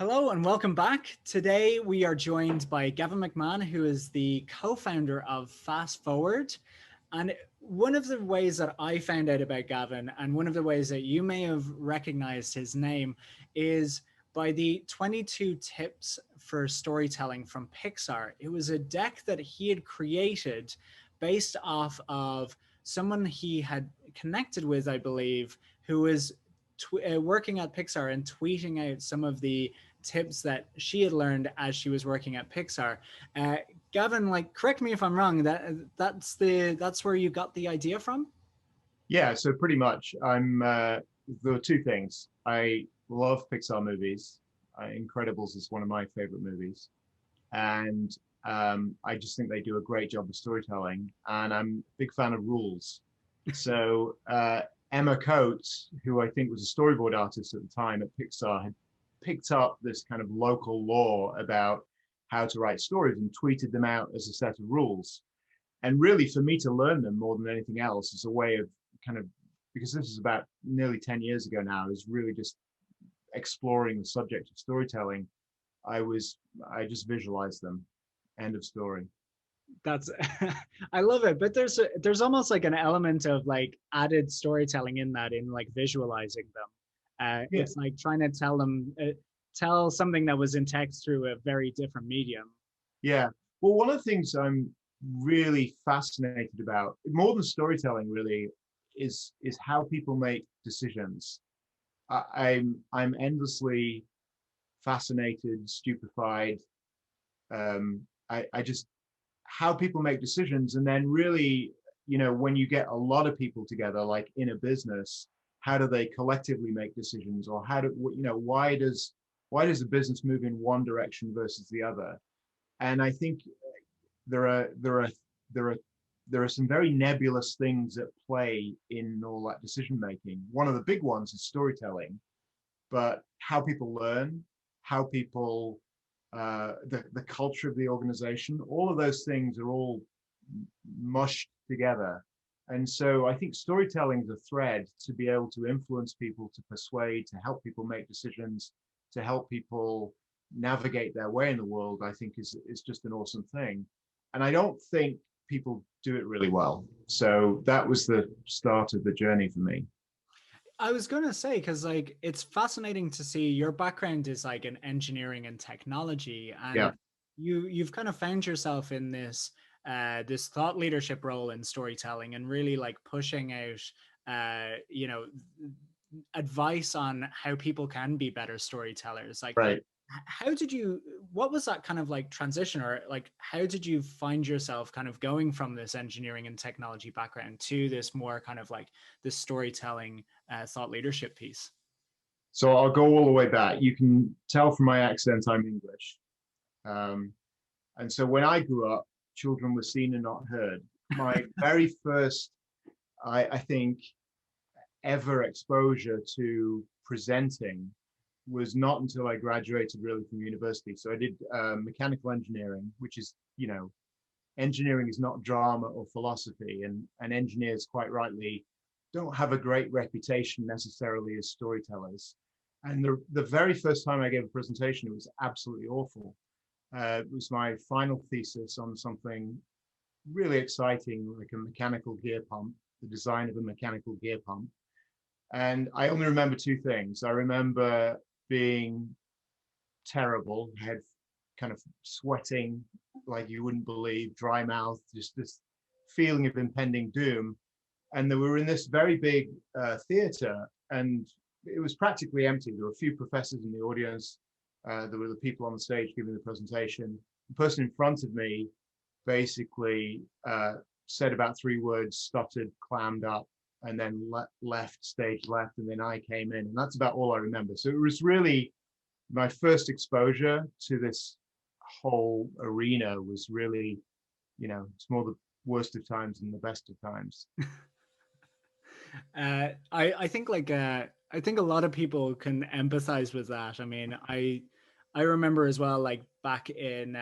Hello and welcome back. Today we are joined by Gavin McMahon, who is the co-founder of Fast Forward. And one of the ways that I found out about Gavin, and one of the ways that you may have recognized his name, is by the 22 tips for storytelling from Pixar. It was a deck that he had created based off of someone he had connected with, I believe, who was working at Pixar and tweeting out some of the tips that she had learned as she was working at Pixar. Uh, Gavin, like, correct me if I'm wrong. That's where you got the idea from. Yeah, so pretty much, there are two things. I love Pixar movies. Incredibles is one of my favorite movies, and I just think they do a great job of storytelling. And I'm a big fan of rules. So Emma Coates, who I think was a storyboard artist at the time at Pixar, had picked up this kind of local law about how to write stories and tweeted them out as a set of rules. And really, for me to learn them more than anything else is a way of kind of, because this is about nearly 10 years ago now, is really just exploring the subject of storytelling. I just visualized them. End of story. That's I love it, but there's almost like an element of like added storytelling in that, in like visualizing them. Yeah. It's like trying to tell something that was in text through a very different medium. Yeah. Well, one of the things I'm really fascinated about, more than storytelling, really, is how people make decisions. I'm endlessly fascinated, stupefied. I just how people make decisions, and then really, when you get a lot of people together, like in a business, how do they collectively make decisions, or why does a business move in one direction versus the other? And I think there are there are there are there are some very nebulous things at play in all that decision making. One of the big ones is storytelling, but how people learn, how people the culture of the organization, all of those things are all mushed together. And so I think storytelling is a thread to be able to influence people, to persuade, to help people make decisions, to help people navigate their way in the world. I think is just an awesome thing. And I don't think people do it really well. So that was the start of the journey for me. I was gonna say, because like it's fascinating to see your background is like in engineering and technology, Yeah, and you've kind of found yourself in this thought leadership role in storytelling and really like pushing out advice on how people can be better storytellers. Like, right. how did you, what was that kind of like transition, or like how did you find yourself kind of going from this engineering and technology background to this more kind of like this storytelling thought leadership piece? So I'll go all the way back. You can tell from my accent I'm English. Um, and so when I grew up, children were seen and not heard. My very first, I think, ever exposure to presenting was not until I graduated really from university. So I did mechanical engineering, which is, engineering is not drama or philosophy, and engineers, quite rightly, don't have a great reputation necessarily as storytellers. And the very first time I gave a presentation, it was absolutely awful. It was my final thesis on something really exciting, like a mechanical gear pump, the design of a mechanical gear pump. And I only remember two things. I remember being terrible, head kind of sweating like you wouldn't believe, dry mouth, just this feeling of impending doom. And we were in this very big theater, and it was practically empty. There were a few professors in the audience. There were the people on the stage giving the presentation. The person in front of me basically said about three words, stuttered, clammed up, and then left, stage left, and then I came in. And that's about all I remember. So it was really my first exposure to this whole arena was really, it's more the worst of times than the best of times. I think like I think a lot of people can empathize with that. I mean, I remember as well, like back in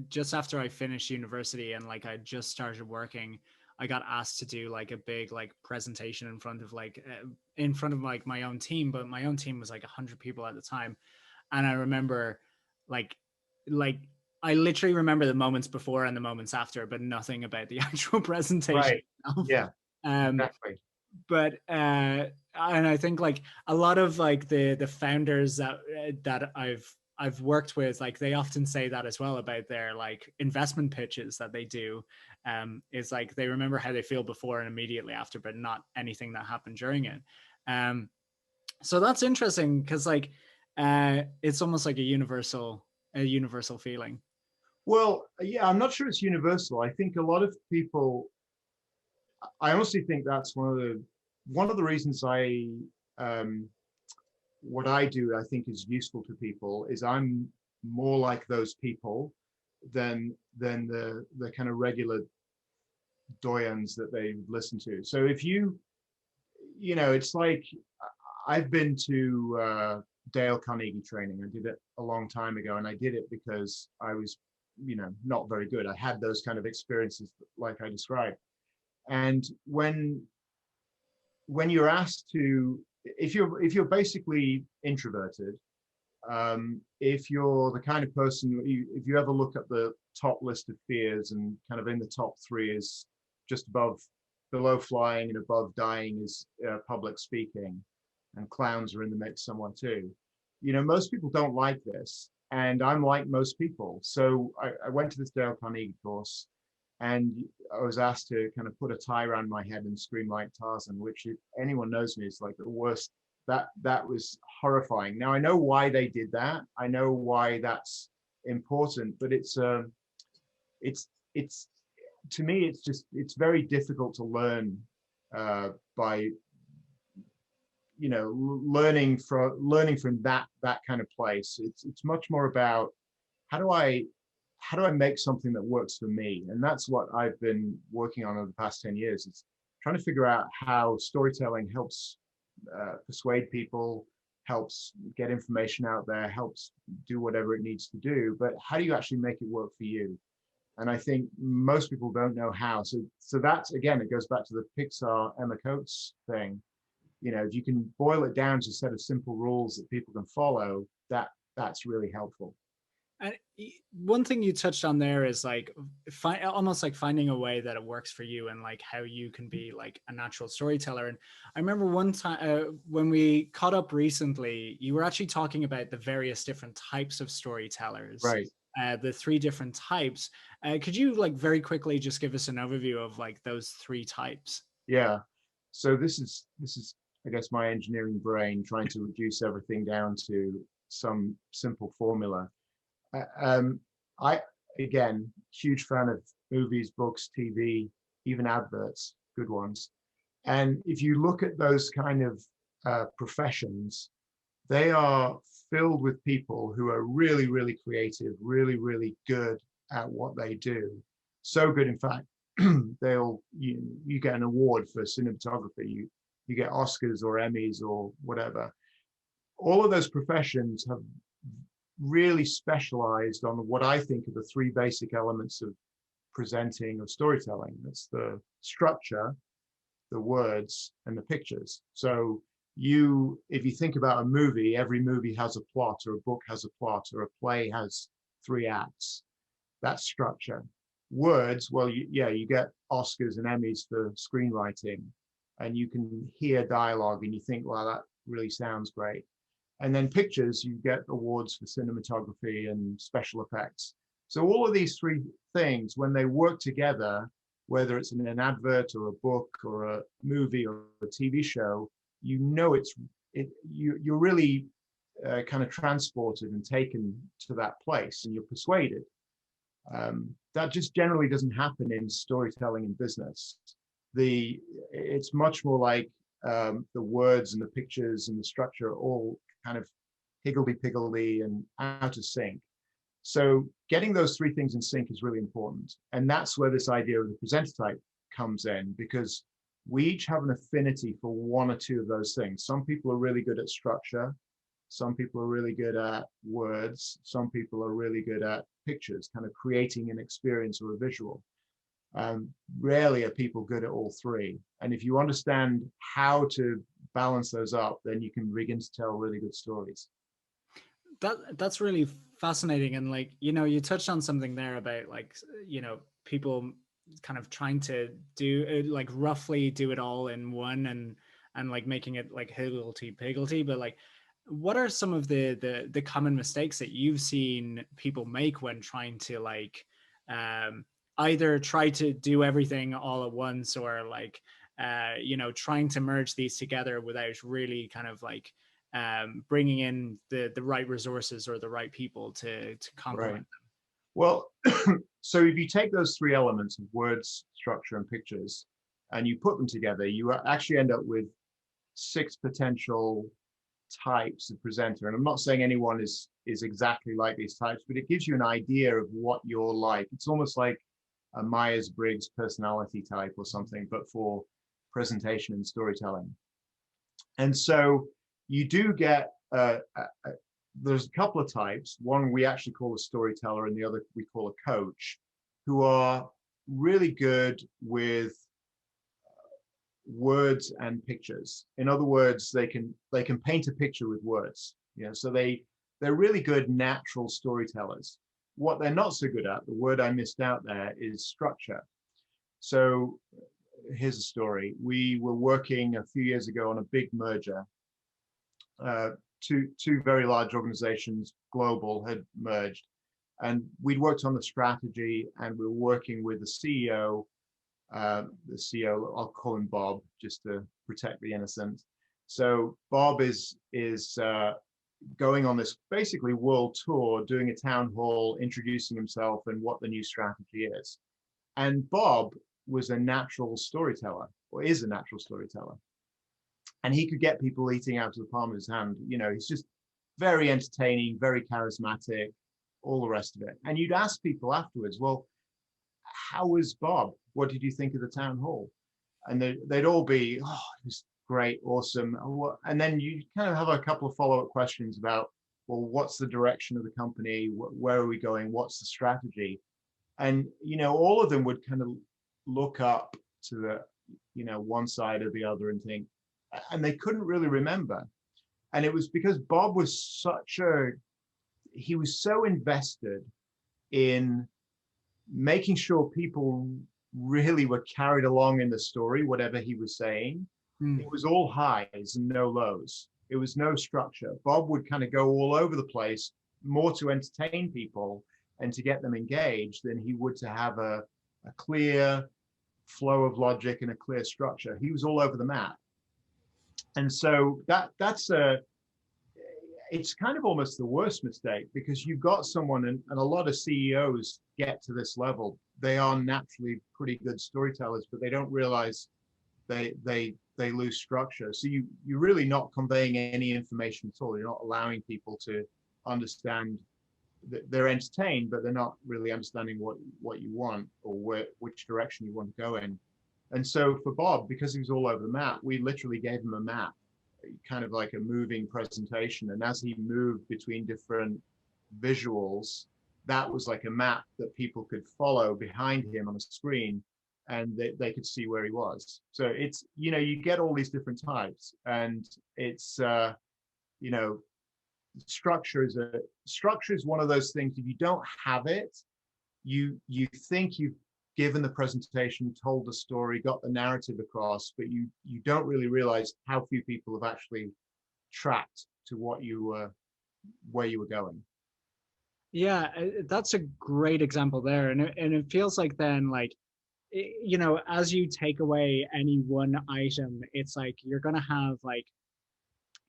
just after I finished university and like I just started working, I got asked to do like a big like presentation in front of like my own team, but my own team was like 100 people at the time. And I remember like like I literally remember the moments before and the moments after, but nothing about the actual presentation Right. itself. Yeah, Um, exactly. but and I think like a lot of like the founders that I've worked with, like they often say that as well about their like investment pitches that they do. Is like they remember how they feel before and immediately after, but not anything that happened during it. Um, so that's interesting because like it's almost like a universal feeling. Well, yeah, I'm not sure it's universal. I think a lot of people, I honestly think that's one of the reasons um, what I do, I think is useful to people is I'm more like those people than the kind of regular doyens that they listen to. So if it's like I've been to Dale Carnegie training. I did it a long time ago, and I did it because I was, not very good. I had those kind of experiences like I described. And when you're asked to, if you're basically introverted, if you're the kind of person, if you ever look at the top list of fears, and kind of in the top three is just below flying and above dying is public speaking, and clowns are in the mix somewhere too. Most people don't like this, and I'm like most people. So I went to this Dale Carnegie course, and I was asked to kind of put a tie around my head and scream like Tarzan, which if anyone knows me is like the worst. That was horrifying. Now I know why they did that. I know why that's important, but it's it's to me it's very difficult to learn by learning from that kind of place. It's much more about how do I make something that works for me, and that's what I've been working on over the past 10 years. It's trying to figure out how storytelling helps persuade people, helps get information out there, helps do whatever it needs to do. But how do you actually make it work for you? And I think most people don't know how. So that's, again, it goes back to the Pixar Emma Coates thing. If you can boil it down to a set of simple rules that people can follow, that's really helpful. And one thing you touched on there is like almost like finding a way that it works for you and like how you can be like a natural storyteller. And I remember one time when we caught up recently, you were actually talking about the various different types of storytellers, Right. the three different types. Could you like very quickly just give us an overview of like those three types? Yeah. So this is I guess my engineering brain trying to reduce everything down to some simple formula. Um, I, again, huge fan of movies, books, TV, even adverts, good ones. And if you look at those kind of professions, they are filled with people who are really, really creative, really, really good at what they do. So good, in fact, you get an award for cinematography. You get Oscars or Emmys or whatever. All of those professions have really specialized on what I think are the three basic elements of presenting or storytelling. That's the structure, the words, and the pictures. So if you think about a movie, every movie has a plot, or a book has a plot, or a play has three acts. That's structure. Words, well, you get Oscars and Emmys for screenwriting, and you can hear dialogue and you think, well, that really sounds great. And then pictures, you get awards for cinematography and special effects. So all of these three things, when they work together, whether it's in an advert or a book or a movie or a TV show, you're really kind of transported and taken to that place, and you're persuaded. That just generally doesn't happen in storytelling in business. It's much more like the words and the pictures and the structure are all kind of higgledy-piggledy and out of sync. So getting those three things in sync is really important. And that's where this idea of the presenter type comes in, because we each have an affinity for one or two of those things. Some people are really good at structure. Some people are really good at words. Some people are really good at pictures, kind of creating an experience or a visual. Rarely are people good at all three. And if you understand how to balance those up, then you can begin to tell really good stories. That's really fascinating. And like, you know, you touched on something there about like, you know, people kind of trying to do like roughly do it all in one, and like making it like higgledy piggledy. But like, what are some of the common mistakes that you've seen people make when trying to like um either try to do everything all at once, or like you know, trying to merge these together without really kind of like bringing in the right resources or the right people to Right. complement Well, so if you take those three elements of words, structure, and pictures, and you put them together, you actually end up with six potential types of presenter. And I'm not saying anyone is exactly like these types, but it gives you an idea of what you're like. It's almost like a Myers-Briggs personality type or something, but for presentation and storytelling. And so you do get there's a couple of types. One we actually call a storyteller, and the other we call a coach, who are really good with words and pictures. In other words, they can paint a picture with words. You know, so they're really good natural storytellers. What they're not so good at, the word I missed out there, is structure. So here's a story. We were working a few years ago on a big merger. Two very large organizations, global, had merged, and we'd worked on the strategy, and we were working with the CEO. The CEO, I'll call him Bob, just to protect the innocent. So Bob is going on this basically world tour, doing a town hall, introducing himself and what the new strategy is. And Bob was a natural storyteller, or is a natural storyteller. And he could get people eating out of the palm of his hand. You know, he's just very entertaining, very charismatic, all the rest of it. And you'd ask people afterwards, well, how was Bob? What did you think of the town hall? And they'd all be, oh, it was great, awesome. And then you kind of have a couple of follow-up questions about, well, what's the direction of the company? Where are we going? What's the strategy? And, you know, all of them would kind of look up to the, you know, one side or the other and think, and they couldn't really remember. And it was because Bob was he was so invested in making sure people really were carried along in the story, whatever he was saying. It was all highs and no lows. It was no structure. Bob would kind of go all over the place, more to entertain people and to get them engaged than he would to have a clear flow of logic and a clear structure. He was all over the map. And so it's kind of almost the worst mistake, because you've got someone, and a lot of CEOs get to this level. They are naturally pretty good storytellers, but they don't realize they lose structure. So you're really not conveying any information at all. You're not allowing people to understand that they're entertained, but they're not really understanding what you want, or which direction you want to go in. And so for Bob, because he was all over the map, we literally gave him a map, kind of like a moving presentation. And as he moved between different visuals, that was like a map that people could follow behind him on a screen, and they could see where he was. So it's, you know, you get all these different types, and it's, you know, structure is one of those things. If you don't have it, you think you've given the presentation, told the story, got the narrative across, but you don't really realize how few people have actually tracked to where you were going. Yeah, that's a great example there. And it feels like then, like, you know, as you take away any one item, it's like you're going to have, like,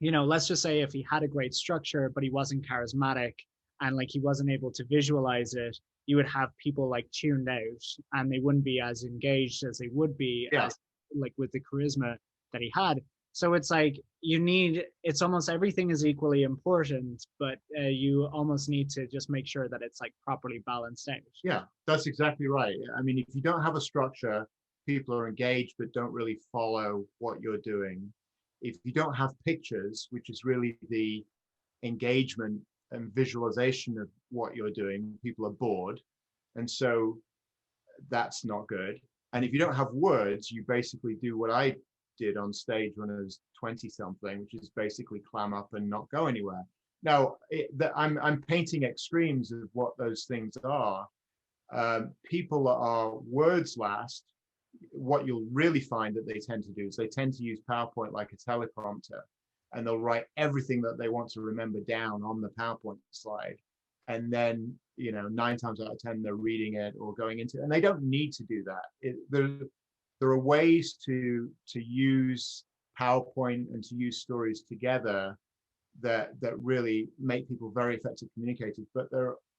you know, let's just say if he had a great structure, but he wasn't charismatic, and like he wasn't able to visualize it, you would have people like tuned out, and they wouldn't be as engaged as they would be Yeah. as like with the charisma that he had. So it's like it's almost everything is equally important, but you almost need to just make sure that it's like properly balanced out. Yeah, that's exactly right. I mean, if you don't have a structure, people are engaged but don't really follow what you're doing. If you don't have pictures, which is really the engagement and visualization of what you're doing, people are bored. And so that's not good. And if you don't have words, you basically do what I did on stage when I was 20 something, which is basically clam up and not go anywhere. Now, I'm painting extremes of what those things are. People that are words last, what you'll really find that they tend to do is they tend to use PowerPoint like a teleprompter, and they'll write everything that they want to remember down on the PowerPoint slide. And then, 9 times out of 10, they're reading it or going into it, and they don't need to do that. There are ways to use PowerPoint and to use stories together that really make people very effective communicators, but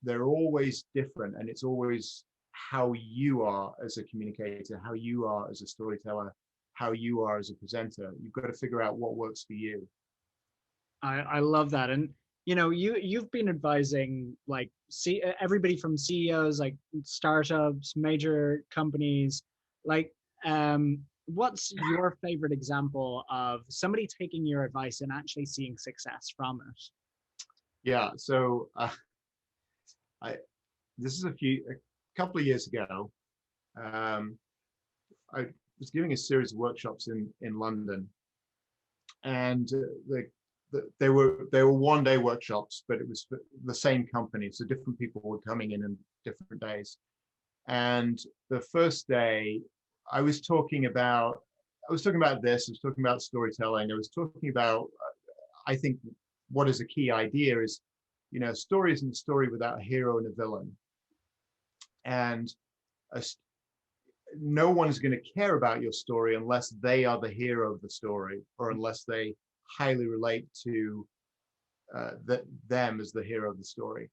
they're always different, and it's always how you are as a communicator, how you are as a storyteller, how you are as a presenter. You've got to figure out what works for you. I love that. And you've been advising like everybody from CEOs, like startups, major companies. Like, what's your favorite example of somebody taking your advice and actually seeing success from it? Yeah, so this is a couple of years ago. I was giving a series of workshops in London, and they were 1-day workshops, but it was the same company, so different people were coming in different days. And the first day, I was talking about this. I was talking about storytelling. I was talking about, I think, what is a key idea is, story isn't a story without a hero and a villain, and no one's going to care about your story unless they are the hero of the story, or unless they highly relate to them as the hero of the story.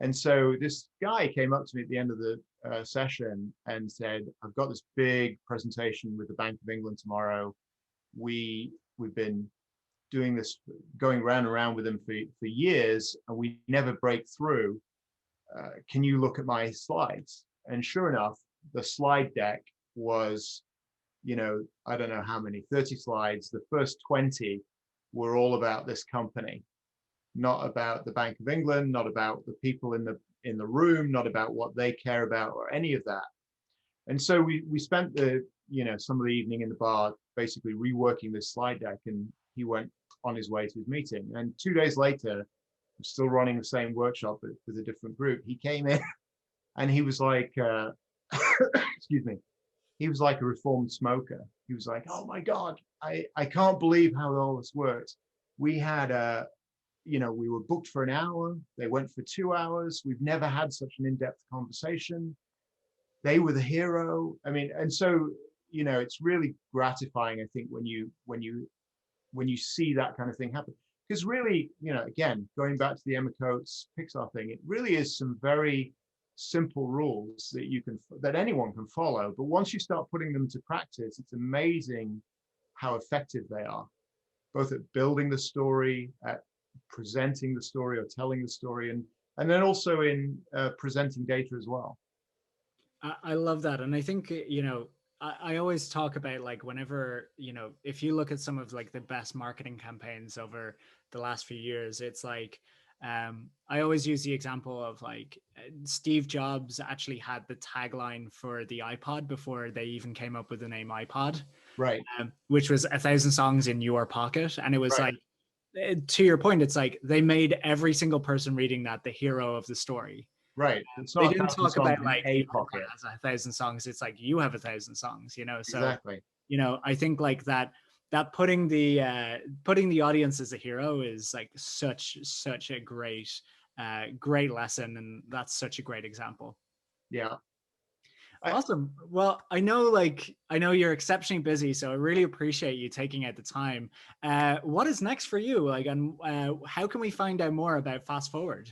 And so this guy came up to me at the end of the session and said, I've got this big presentation with the Bank of England tomorrow. We've been doing this, going round and round with them for years, and we never break through. Can you look at my slides? And sure enough, the slide deck was, I don't know how many, 30 slides. The first 20 were all about this company, not about the Bank of England, not about the people in the room, not about what they care about or any of that. And so we spent some of the evening in the bar basically reworking this slide deck, and he went on his way to his meeting. And 2 days later, I'm still running the same workshop with a different group. He came in and he was like, excuse me, he was like a reformed smoker. He was like, oh my God, I can't believe how all this works. We had we were booked for an hour. They went for 2 hours. We've never had such an in-depth conversation. They were the hero. I mean, and so, it's really gratifying, I think, when you see that kind of thing happen. Because really, again, going back to the Emma Coates Pixar thing, it really is some very simple rules that anyone can follow. But once you start putting them to practice, it's amazing how effective they are, both at building the story, at presenting the story or telling the story, and then also in presenting data as well. I love that. And I think, I always talk about like whenever, if you look at some of like the best marketing campaigns over the last few years, it's like, I always use the example of like Steve Jobs actually had the tagline for the iPod before they even came up with the name iPod, Right. Which was 1,000 songs in your pocket. And it was Right. like, to your point, it's like they made every single person reading that the hero of the story. Right. It's They not didn't 1,000 talk songs about in like a the pocket. iPod has 1,000 songs. It's like you have 1,000 songs, So Exactly. I think like that putting the audience as a hero is like such a great lesson, and that's such a great example. Yeah. Awesome. Well, I know you're exceptionally busy, so I really appreciate you taking out the time. What is next for you? Like, and how can we find out more about Fast Forward?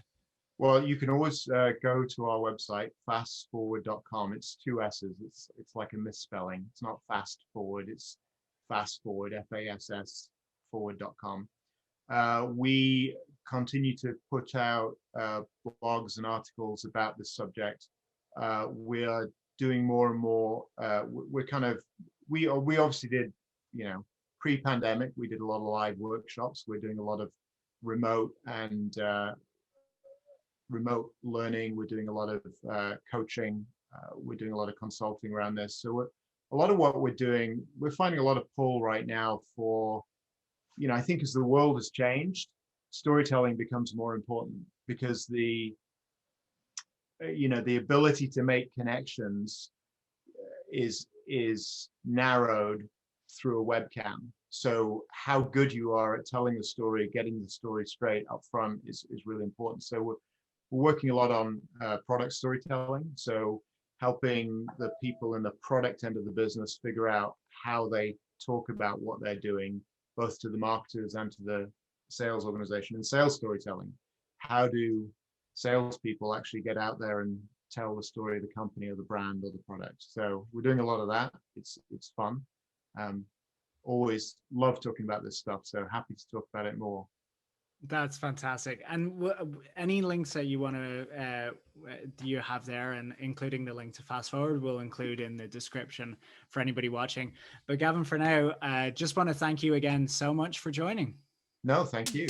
Well, you can always go to our website, fassforward.com. It's 2 S's. It's like a misspelling. It's not fast forward. It's fast forward, FASS forward.com. We continue to put out blogs and articles about this subject. We are doing more and more. We obviously did, pre-pandemic, we did a lot of live workshops. We're doing a lot of remote and remote learning. We're doing a lot of coaching. We're doing a lot of consulting around this. So a lot of what we're doing, we're finding a lot of pull right now for, I think as the world has changed, storytelling becomes more important, because the ability to make connections is narrowed through a webcam. So how good you are at telling the story, getting the story straight up front is really important. So we're working a lot on product storytelling. So helping the people in the product end of the business figure out how they talk about what they're doing, both to the marketers and to the sales organization. And sales storytelling, how do salespeople actually get out there and tell the story of the company or the brand or the product? So we're doing a lot of that. It's fun. Always love talking about this stuff, so happy to talk about it more. That's fantastic. And any links that you want to do you have there, and including the link to Fast Forward, we'll include in the description for anybody watching. But Gavin, for now, just want to thank you again so much for joining. No, thank you.